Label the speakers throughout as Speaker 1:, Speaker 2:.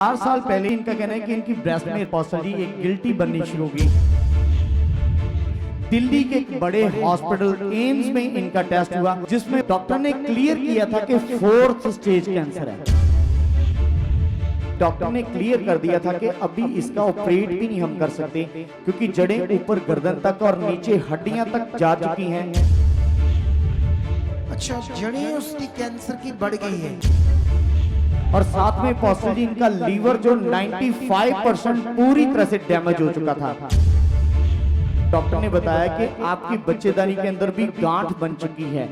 Speaker 1: 4 साल पहले इनका कहना है कि इनकी ब्रेस्ट में पॉसिबली एक गिल्टी बननी शुरू हो गई। दिल्ली के एक बड़े हॉस्पिटल एम्स में इनका टेस्ट हुआ जिसमें डॉक्टर ने क्लियर किया था कि 4th स्टेज कैंसर है। डॉक्टर ने क्लियर कर दिया था कि अभी इसका ऑपरेट भी नहीं हम कर सकते क्योंकि जड़ें ऊपर गर्दन तक और नीचे हड्डियां तक जा चुकी हैं।
Speaker 2: अच्छा, जड़ें उसकी कैंसर की बढ़ गई है
Speaker 1: और साथ में पॉसिबली इनका लीवर जो 95% पूरी तरह से डैमेज हो चुका था। डॉक्टर ने बताया कि आपकी बच्चेदानी के अंदर भी गांठ बन चुकी है।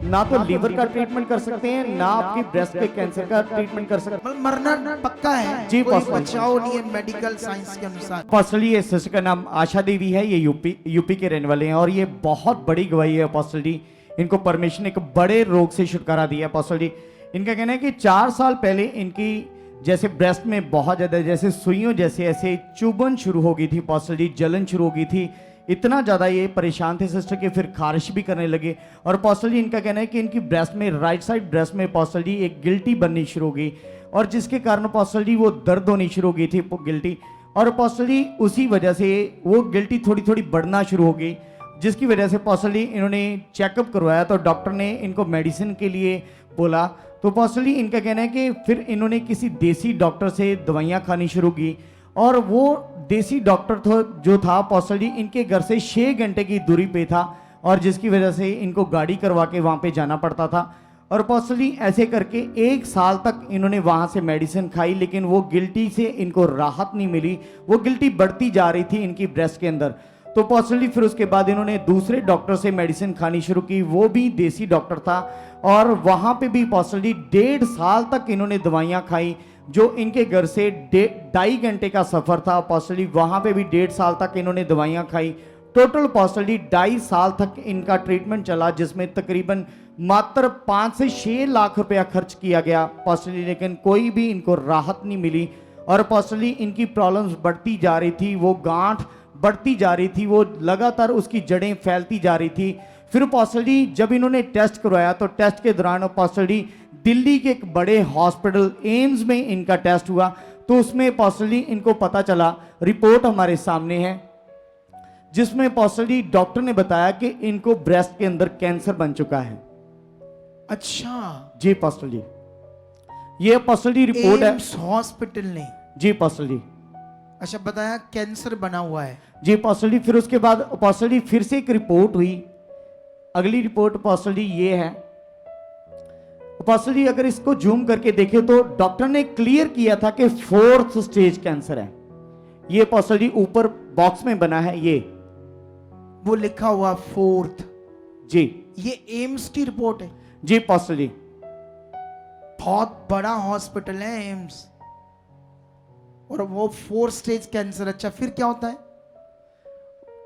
Speaker 1: ना तो लीवर का ट्रीटमेंट कर सकते हैं, ना आपकी ब्रेस्ट के कैंसर का ट्रीटमेंट कर सकते हैं।
Speaker 2: मरना पक्का है
Speaker 1: जी,
Speaker 2: कोई बचाव नहीं है मेडिकल साइंस के अनुसार।
Speaker 1: पॉसिबली ये सिस्टर का नाम आशा देवी है, ये यूपी के रहने वाले हैं और ये बहुत बड़ी गवाही है। पॉसिबली इनको परमेश्वर ने एक बड़े रोग से छुटकारा दिया। पॉसिबली इनका कहना है कि 4 साल पहले इनकी जैसे ब्रेस्ट में बहुत ज्यादा जैसे सुइयों जैसे ऐसे चुभन शुरू हो गई थी, पॉसिबली जलन शुरू हो गई थी। इतना ज्यादा ये परेशान थे सिस्टर के फिर खारिश भी करने लगे और पॉसिबली इनका कहना है कि इनकी ब्रेस्ट में राइट साइड ब्रेस्ट में पॉसिबली एक गिल्टी बननी शुरू हो गई और जिसके कारण पॉसिबली वो दर्द होनी शुरू हो गई थी गिल्टी और पॉसिबली उसी वजह से वो गिल्टी थोड़ी थोड़ी बढ़ना शुरू हो गई जिसकी वजह से पॉसिबली इन्होंने चेकअप करवाया तो डॉक्टर ने इनको मेडिसिन के लिए बोला। तो पॉसिबली इनका कहना है कि फिर इन्होंने किसी देसी डॉक्टर से दवाइयाँ खानी शुरू की और वो देसी डॉक्टर जो था पॉसिबली इनके घर से 6 घंटे की दूरी पे था और जिसकी वजह से इनको गाड़ी करवा के वहाँ पे जाना पड़ता था और पॉसिबली ऐसे करके 1 साल तक इन्होंने वहाँ से मेडिसिन खाई लेकिन वो गिल्टी से इनको राहत नहीं मिली। वो गिल्टी बढ़ती जा रही थी इनकी ब्रेस्ट के अंदर। तो पॉसिबली फिर उसके बाद इन्होंने दूसरे डॉक्टर से मेडिसिन खानी शुरू की, वो भी देसी डॉक्टर था और वहाँ पे भी पॉसिबली 1.5 साल तक इन्होंने दवाइयाँ खाई जो इनके घर से 2.5 घंटे का सफ़र था। पॉसिबली वहाँ पे भी 1.5 साल तक इन्होंने दवाइयाँ खाई। टोटल पॉसिबली 2.5 साल तक इनका ट्रीटमेंट चला जिसमें तकरीबन मात्र 5 से 6 लाख रुपया खर्च किया गया पॉसिबली, लेकिन कोई भी इनको राहत नहीं मिली और पॉसिबली इनकी प्रॉब्लम्स बढ़ती जा रही थी, वो गांठ बढ़ती जा रही थी, वो लगातार उसकी जड़ें फैलती जा रही थी। फिर पॉसिबली जब इन्होंने टेस्ट करवाया तो टेस्ट के दौरान पॉसिबली दिल्ली के एक बड़े हॉस्पिटल एम्स में इनका टेस्ट हुआ तो उसमें पॉसिबली इनको पता चला, रिपोर्ट हमारे सामने है जिसमें पॉसिबली डॉक्टर ने बताया कि इनको ब्रेस्ट के अंदर कैंसर बन चुका है।
Speaker 2: अच्छा
Speaker 1: जी पॉसिबली ये पॉसिबली रिपोर्ट है
Speaker 2: हॉस्पिटल ने।
Speaker 1: जी पॉसिबली
Speaker 2: अच्छा, बताया कैंसर बना हुआ है।
Speaker 1: जी पॉसिबली फिर उसके बाद पॉसिबली फिर से एक रिपोर्ट हुई। अगली रिपोर्ट पॉसिबली ये है। पॉसिबली अगर इसको जूम करके देखें तो डॉक्टर ने क्लियर किया था कि 4th स्टेज कैंसर है। ये पॉसिबली ऊपर बॉक्स में बना है, ये
Speaker 2: वो लिखा हुआ 4th।
Speaker 1: जी
Speaker 2: ये एम्स की रिपोर्ट है।
Speaker 1: जी पॉसिबली
Speaker 2: बहुत बड़ा हॉस्पिटल है एम्स और वो 4th स्टेज कैंसर। अच्छा, फिर क्या होता है?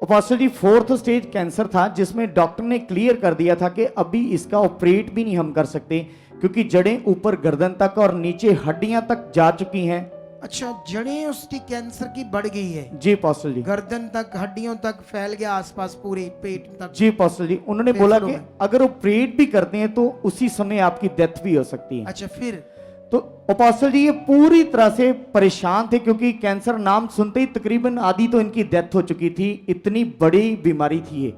Speaker 1: पॉसिबली 4th स्टेज कैंसर था जिसमें डॉक्टर ने क्लियर कर दिया था कि अभी इसका ऑपरेट भी नहीं हम कर सकते क्योंकि जड़ें ऊपर गर्दन तक और नीचे हड्डियां तक जा चुकी हैं।
Speaker 2: अच्छा, जड़ें उसकी कैंसर की बढ़ गई है।
Speaker 1: जी पॉसिबली
Speaker 2: गर्दन तक, हड्डियों तक फैल गया, आसपास पूरे पेट तक।
Speaker 1: जी पॉसिबली उन्होंने बोला कि अगर ऑपरेट भी करते हैं तो उसी समय आपकी डेथ भी हो सकती है।
Speaker 2: अच्छा, फिर
Speaker 1: तो पॉसिबली ये पूरी तरह से परेशान थे क्योंकि कैंसर नाम सुनते ही तकरीबन आधी तो इनकी डेथ हो चुकी थी, इतनी बड़ी बीमारी थी ये।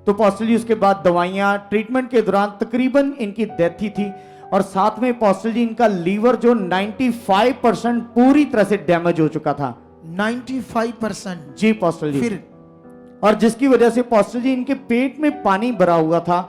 Speaker 1: तो पॉसिबली उसके बाद दवाइयाँ ट्रीटमेंट के दौरान तकरीबन इनकी डेथ ही थी और साथ में पॉसिबली इनका लीवर जो 95% पूरी तरह से डैमेज हो चुका था।
Speaker 2: 95%?
Speaker 1: जी पॉसिबली
Speaker 2: फिर
Speaker 1: और जिसकी वजह से पॉसिबली इनके पेट में पानी भरा हुआ था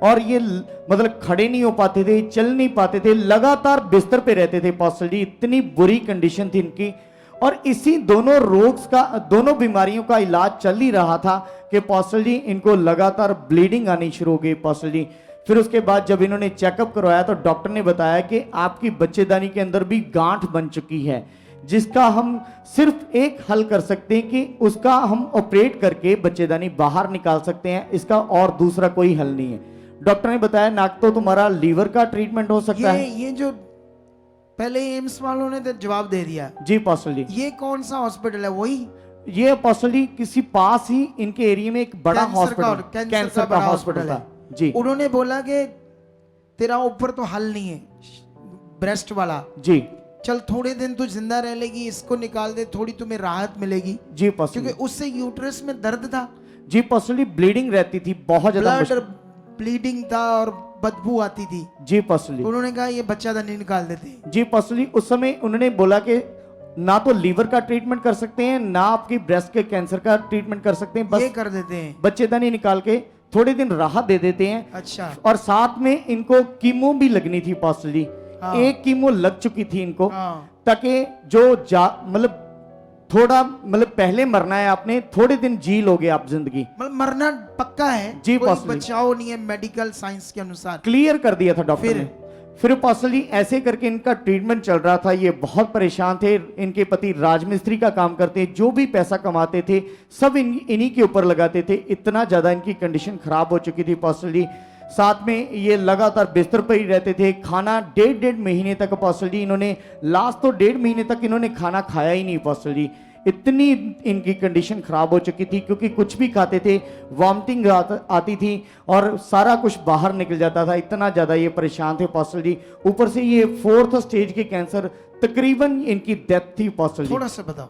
Speaker 1: और ये मतलब खड़े नहीं हो पाते थे, चल नहीं पाते थे, लगातार बिस्तर पे रहते थे। पॉसिबली इतनी बुरी कंडीशन थी इनकी और इसी दोनों बीमारियों का इलाज चल ही रहा था कि पॉसिबली इनको लगातार ब्लीडिंग आनी शुरू हो गई। पॉसिबली फिर उसके बाद जब इन्होंने चेकअप करवाया तो डॉक्टर ने बताया कि आपकी बच्चेदानी के अंदर भी गांठ बन चुकी है जिसका हम सिर्फ एक हल कर सकते हैं कि उसका हम ऑपरेट करके बच्चेदानी बाहर निकाल सकते हैं, इसका और दूसरा कोई हल नहीं है। डॉक्टर ने बताया ना तो तुम्हारा लीवर का ट्रीटमेंट हो सकता है।
Speaker 2: ये जो पहले एम्स वालों ने तो जवाब दे दिया।
Speaker 1: जी पॉसिबली
Speaker 2: ये कौन सा हॉस्पिटल है? वही
Speaker 1: ये पॉसिबली किसी पास ही इनके एरिया में एक बड़ा हॉस्पिटल कैंसर का हॉस्पिटल था। जी
Speaker 2: उन्होंने बोला कि तेरा ऊपर तो हल नहीं है ब्रेस्ट वाला।
Speaker 1: जी
Speaker 2: चल थोड़े दिन तू जिंदा रह लेगी, इसको निकाल दे, थोड़ी तुम्हें राहत मिलेगी,
Speaker 1: जी पास्टर
Speaker 2: क्योंकि
Speaker 1: जी।
Speaker 2: उससे यूट्रस में दर्द था,
Speaker 1: जी पास्टर जी, ब्लीडिंग रहती थी बहुत ज्यादा
Speaker 2: ब्लड और
Speaker 1: मुश्किल-
Speaker 2: ब्लीडिंग था और बदबू आती थी।
Speaker 1: जी पास्टर
Speaker 2: तो
Speaker 1: जी।
Speaker 2: उन्होंने कहा ये बच्चादानी निकाल देते।
Speaker 1: जी पास्टर जी, उस समय उन्होंने बोला कि ना तो लीवर का ट्रीटमेंट कर सकते हैं, ना आपकी ब्रेस्ट के कैंसर का ट्रीटमेंट कर सकते हैं,
Speaker 2: ये
Speaker 1: बस
Speaker 2: कर देते हैं।
Speaker 1: बच्चेदानी निकाल के थोड़े दिन राहत दे देते हैं।
Speaker 2: अच्छा।
Speaker 1: और साथ में इनको कीमो भी लगनी थी पास्टर जी।
Speaker 2: हाँ।
Speaker 1: एक कीमो लग चुकी थी इनको,
Speaker 2: हाँ।
Speaker 1: ताकि जो मतलब थोड़ा मतलब पहले मरना है आपने, थोड़े दिन जी लोगे आप जिंदगी।
Speaker 2: मतलब मरना पक्का है,
Speaker 1: जी,
Speaker 2: कोई
Speaker 1: possibly।
Speaker 2: बचाव नहीं है मेडिकल साइंस के अनुसार।
Speaker 1: क्लियर कर दिया था डॉक्टर
Speaker 2: फिर?
Speaker 1: ने। फिर पास्टर जी ऐसे करके इनका ट्रीटमेंट चल रहा था। ये बहुत परेशान थे। इनके पति राजमिस्त्री का काम करते, जो भी पैसा कमाते थे सब इन्हीं के ऊपर लगाते थे। इतना ज्यादा इनकी कंडीशन खराब हो चुकी थी पास्टर जी। साथ में ये लगातार बिस्तर पर ही रहते थे। खाना डेढ़ महीने तक पास्टर जी इन्होंने, लास्ट तो 1.5 महीने तक इन्होंने खाना खाया ही नहीं पास्टर जी। इतनी इनकी कंडीशन खराब हो चुकी थी, क्योंकि कुछ भी खाते थे वॉमिटिंग आती थी और सारा कुछ बाहर निकल जाता था। इतना ज्यादा ये परेशान थे पास्टर जी। ऊपर से ये 4th स्टेज के कैंसर, तकरीबन इनकी डेथ थी पास्टर जी।
Speaker 2: थोड़ा सा बताओ,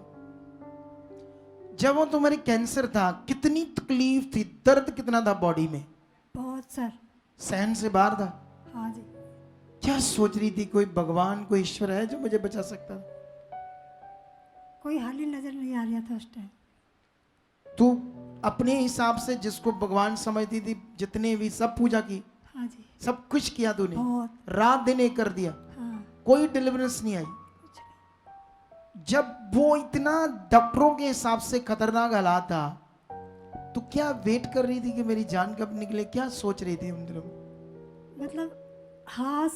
Speaker 2: जब वो तुम्हारे कैंसर था कितनी तकलीफ थी, दर्द कितना था बॉडी में?
Speaker 3: बहुत सर।
Speaker 2: सहन से बाहर था।
Speaker 3: हाँ जी।
Speaker 2: क्या सोच रही थी, कोई भगवान कोई ईश्वर है जो मुझे बचा सकता है?
Speaker 3: कोई हाल ही नजर नहीं आ रहा था उस टाइम।
Speaker 2: तू अपने हिसाब से जिसको भगवान समझती थी, जितने भी सब पूजा की,
Speaker 3: हाँ जी।
Speaker 2: सब कुछ किया तूने,
Speaker 3: बहुत।
Speaker 2: रात दिन एक कर दिया,
Speaker 3: हाँ।
Speaker 2: कोई डिलीवरेंस नहीं आई। जब वो इतना डॉक्टरों के हिसाब से खतरनाक हालात था, तो क्या वेट कर रही थी कि मेरी जान कब निकले? क्या सोच रही थी उन दिनों में?
Speaker 3: मतलब हाँ,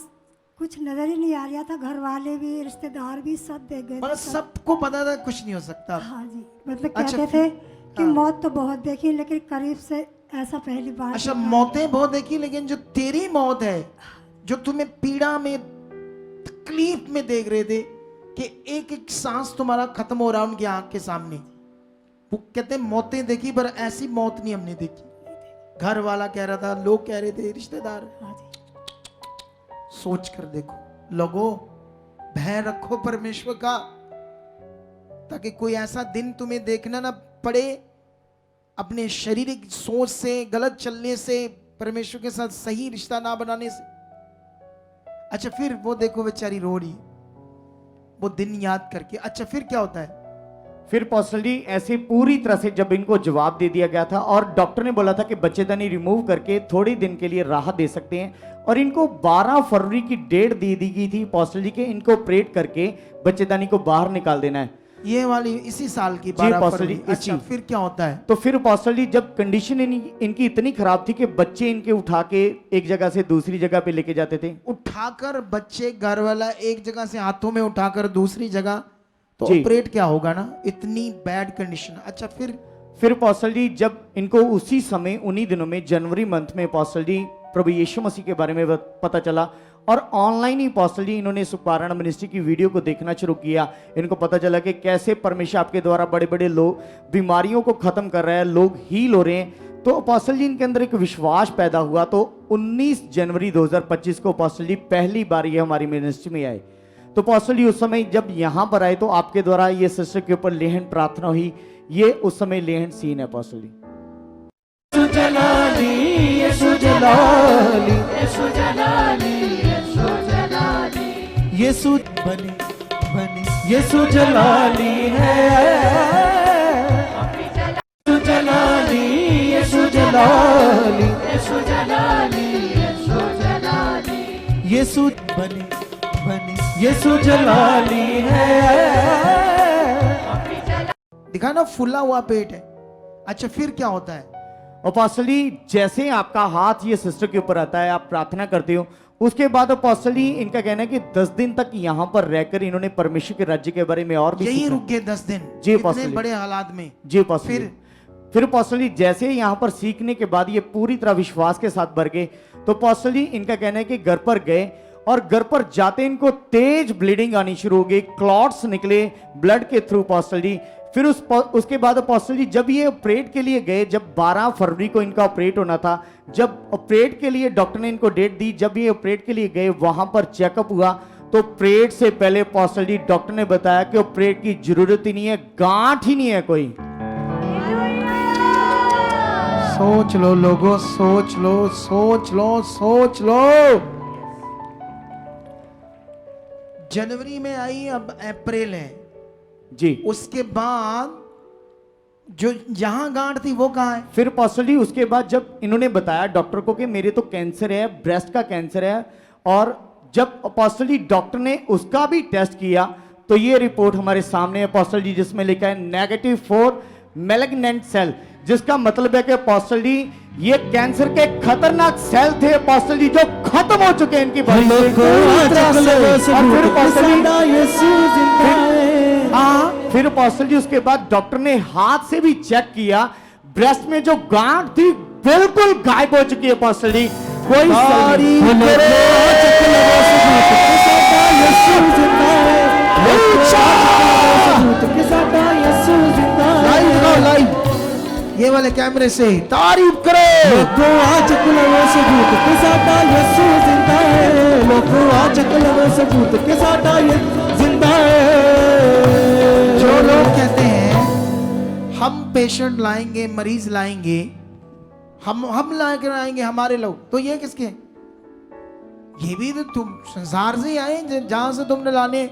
Speaker 3: कुछ नजर ही नहीं आ रहा था। घर वाले भी, रिश्तेदार भी सब देख गए थे,
Speaker 2: मतलब सबको पता था कुछ नहीं हो सकता।
Speaker 3: हाँ जी। मतलब
Speaker 2: अच्छा,
Speaker 3: कहते थे कि
Speaker 2: हाँ।
Speaker 3: मौत तो बहुत देखी, लेकिन करीब से ऐसा पहली बार
Speaker 2: अच्छा,
Speaker 3: देखा।
Speaker 2: मौतें बहुत देखी, लेकिन जो तेरी मौत है, जो तुम्हें पीड़ा में, तकलीफ में देख रहे थे कि एक एक सांस तुम्हारा खत्म हो रहा है उनकी आंख के सामने, वो कहते हैं मौतें देखी पर ऐसी मौत नहीं हमने देखी। घर वाला कह रहा था, लोग कह रहे थे, रिश्तेदार।
Speaker 3: हाँ जी।
Speaker 2: सोच कर देखो लोगों, भय रखो परमेश्वर का, ताकि कोई ऐसा दिन तुम्हें देखना ना पड़े अपने शारीरिक सोच से, गलत चलने से, परमेश्वर के साथ सही रिश्ता ना बनाने से। अच्छा, फिर वो देखो बेचारी रो रही, वो दिन याद करके। अच्छा, फिर क्या होता है?
Speaker 1: फिर पास्टर जी ऐसे पूरी तरह से जब इनको जवाब दे दिया गया था और डॉक्टर ने बोला था कि बच्चेदानी रिमूव करके थोड़ी दिन के लिए राहत दे सकते हैं, और इनको 12 फरवरी की डेट दे दी गई थी पास्टर जी के इनको ऑपरेट करके बच्चेदानी को बाहर निकाल देना है।
Speaker 2: ये वाली इसी साल की
Speaker 1: जी,
Speaker 2: 12
Speaker 1: पास्टर
Speaker 2: फरवरी।
Speaker 1: जी,
Speaker 2: अच्छा,
Speaker 1: इसी।
Speaker 2: फिर क्या होता है?
Speaker 1: तो फिर पास्टर जी जब कंडीशन इनकी इतनी खराब थी कि बच्चे इनके उठा के एक जगह से दूसरी जगह पे लेके जाते थे।
Speaker 2: उठाकर बच्चे, घर वाला एक जगह से हाथों में उठाकर दूसरी जगह, तो
Speaker 1: जी।
Speaker 2: ऑपरेट क्या होगा ना, इतनी बैड कंडीशन। अच्छा,
Speaker 1: फिर पास्टर जी जब इनको उसी समय उन्हीं दिनों में जनवरी मंथ में पास्टर जी प्रभु यीशु मसीह के बारे में पता चला, और ऑनलाइन ही पास्टर जी इन्होंने सुपारण मिनिस्ट्री की वीडियो को देखना शुरू किया। इनको पता चला कि कैसे परमेश्वर आपके द्वारा बड़े बड़े लोग बीमारियों को खत्म कर रहे हैं, लोग हील हो रहे हैं। तो पास्टर जी इनके अंदर एक विश्वास पैदा हुआ। तो 19 जनवरी 2025 को पास्टर जी पहली बार ये हमारी मिनिस्ट्री में आए। तो पास्टर जी उस समय जब यहाँ पर आए तो आपके द्वारा ये सिस्टर के ऊपर लेहन प्रार्थना हुई। ये उस समय लेहन सीन है पास्टर जी।
Speaker 2: यीशु जलाली, यीशु जलाली, यीशु बनी बनी, यीशु जलाली है, यीशु जलाली, यीशु जलाली, यीशु जलाली, यीशु बनी बनी, यीशु जलाली है। दिखा ना, फुला हुआ पेट है। अच्छा, फिर क्या होता है?
Speaker 1: और पास्टर जी जैसे आपका हाथ ये सिस्टर के ऊपर आता है, आप प्रार्थना करते हो, उसके बाद पास्टर जी इनका कहना है कि 10 दिन तक यहाँ पर रहकर इन्होंने परमेश्वर के राज्य के बारे में और भी
Speaker 2: यही
Speaker 1: सीखा।
Speaker 2: रुक गए 10 दिन,
Speaker 1: जी,
Speaker 2: इतने
Speaker 1: पास्टर जी।
Speaker 2: बड़े हालात में।
Speaker 1: जी पास्टर जी। फिर पास्टर जी जैसे यहाँ पर सीखने के बाद ये पूरी तरह विश्वास के साथ भर गए। तो पास्टर जी इनका कहना है कि घर पर गए और घर पर जाते इनको तेज ब्लीडिंग आनी शुरू हो गई, क्लॉट्स निकले ब्लड के थ्रू पास्टर जी। फिर उसके बाद पास्टर जी जब ये ऑपरेट के लिए गए, जब 12 फरवरी को इनका ऑपरेट होना था, जब ऑपरेट के लिए डॉक्टर ने इनको डेट दी, जब ये ऑपरेट के लिए गए वहां पर चेकअप हुआ तो ऑपरेट से पहले अपोस्टल जी डॉक्टर ने बताया कि ऑपरेट की जरूरत ही नहीं है, गांठ ही नहीं है कोई।
Speaker 2: सोच लो लोगों, सोच लो, सोच लो, सोच लो। जनवरी में आई, अब अप्रैल है
Speaker 1: जी।
Speaker 2: उसके बाद जो जहां गांठ थी वो कहाँ है?
Speaker 1: फिर अपोस्टल जी उसके बाद जब इन्होंने बताया डॉक्टर को कि मेरे तो कैंसर है, ब्रेस्ट का कैंसर है, और जब अपोस्टल जी डॉक्टर ने उसका भी टेस्ट किया तो ये रिपोर्ट हमारे सामने है अपोस्टल जी, जिसमें लिखा है -4 मैलिग्नेंट सेल, जिसका मतलब है कि अपोस्टल जी ये कैंसर के खतरनाक सेल थे अपोस्टल जी, जो खत्म हो चुके हैं इनकी बॉडी से। और फिर अपोस्टल जी फिर अपोस्टल जी उसके बाद डॉक्टर ने हाथ से भी चेक किया, ब्रेस्ट में जो गांठ थी बिल्कुल गायब हो चुकी है अपोस्टल जी, कोई
Speaker 2: ये वाले कैमरे से तारीफ करो। जो लोग कहते हैं हम पेशेंट लाएंगे, मरीज लाएंगे, हम ला कर आएंगे हमारे लोग, तो ये किसके? ये भी तो तुम संसार से ही आए जहां से तुमने लाने।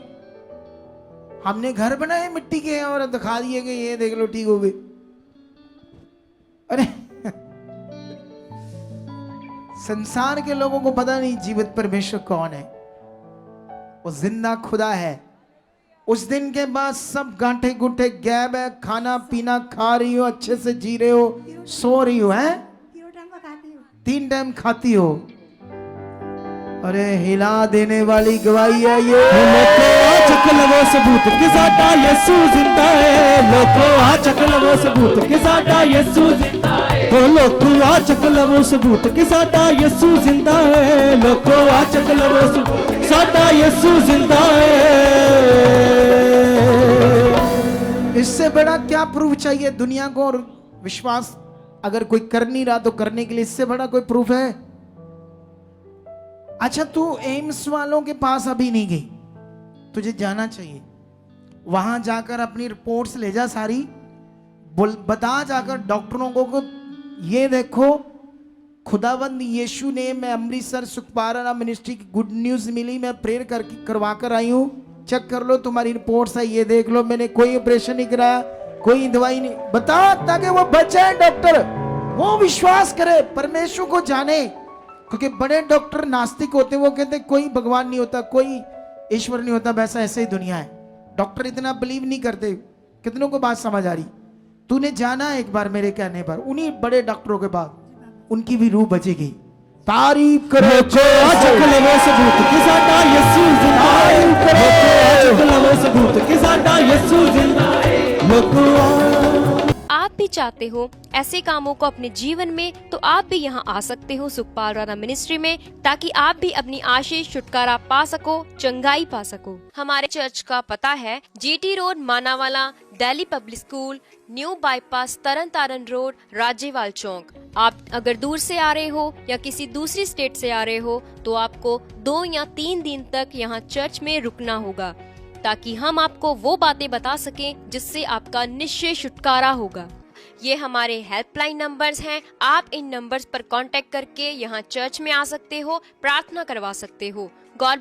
Speaker 2: हमने घर बनाए मिट्टी के और दिखा दिए कि ये देख लो ठीक हो गए। अरे संसार के लोगों को पता नहीं जीवित परमेश्वर कौन है, वो जिंदा खुदा है। उस दिन के बाद सब गांठे गुंठे गैब है, खाना पीना खा रही हो, अच्छे से जी रहे हो, सो रही हो, हैं
Speaker 3: 3 टाइम का खाती हूँ।
Speaker 2: 3 टाइम खाती हो। अरे हिला देने वाली गवाही है ये।
Speaker 4: सबूत कि साडा यीशु जिंदा है, लोको आ चक लवो सबूत कि साडा यीशु जिंदा है, लोको आ चक लवो सबूत कि साडा यीशु जिंदा है, लोको आ चक लवो सबूत साडा यीशु जिंदा है।
Speaker 2: इससे बड़ा क्या प्रूफ चाहिए दुनिया को? और विश्वास अगर कोई कर नहीं रहा तो करने के लिए इससे बड़ा कोई प्रूफ है? अच्छा तू एम्स वालों के पास अभी नहीं गई, तुझे जाना चाहिए। वहां जाकर अपनी रिपोर्ट्स ले जा सारी, बता जाकर डॉक्टरों को ये देखो खुदावंद यीशु ने, मैं अमृतसर सुखपारा मिनिस्ट्री की गुड न्यूज मिली, मैं प्रेयर करवा कर आई हूँ, चेक कर लो तुम्हारी रिपोर्ट्स है, ये देख लो मैंने कोई ऑपरेशन नहीं कराया, कोई दवाई नहीं, बता ताकि वो बचे डॉक्टर, वो विश्वास करे, परमेश्वर को जाने। क्योंकि बड़े डॉक्टर नास्तिक होते, वो कहते कोई भगवान नहीं होता, कोई ईश्वर नहीं होता, वैसा ऐसे ही दुनिया है। डॉक्टर इतना बिलीव नहीं करते। कितनों को बात समझ आ रही? तूने जाना एक बार मेरे कहने पर उन्हीं बड़े डॉक्टरों के पास, उनकी भी रूह बचेगी। तारीफ करो।
Speaker 5: आप भी चाहते हो ऐसे कामों को अपने जीवन में, तो आप भी यहाँ आ सकते हो सुखपाल राणा मिनिस्ट्री में, ताकि आप भी अपनी आशीष छुटकारा पा सको, चंगाई पा सको। हमारे चर्च का पता है GT road Manawala, Delhi public school, new bypass, Tarn Taran road, Rajewal chowk. आप अगर दूर से आ रहे हो या किसी दूसरी स्टेट से आ रहे हो तो आपको 2 या 3 दिन तक यहाँ चर्च में रुकना होगा, ताकि हम आपको वो बातें बता सकें जिससे आपका निश्चय छुटकारा होगा। ये हमारे हेल्पलाइन नंबर्स हैं, आप इन नंबर्स पर कांटेक्ट करके यहाँ चर्च में आ सकते हो, प्रार्थना करवा सकते हो। गॉड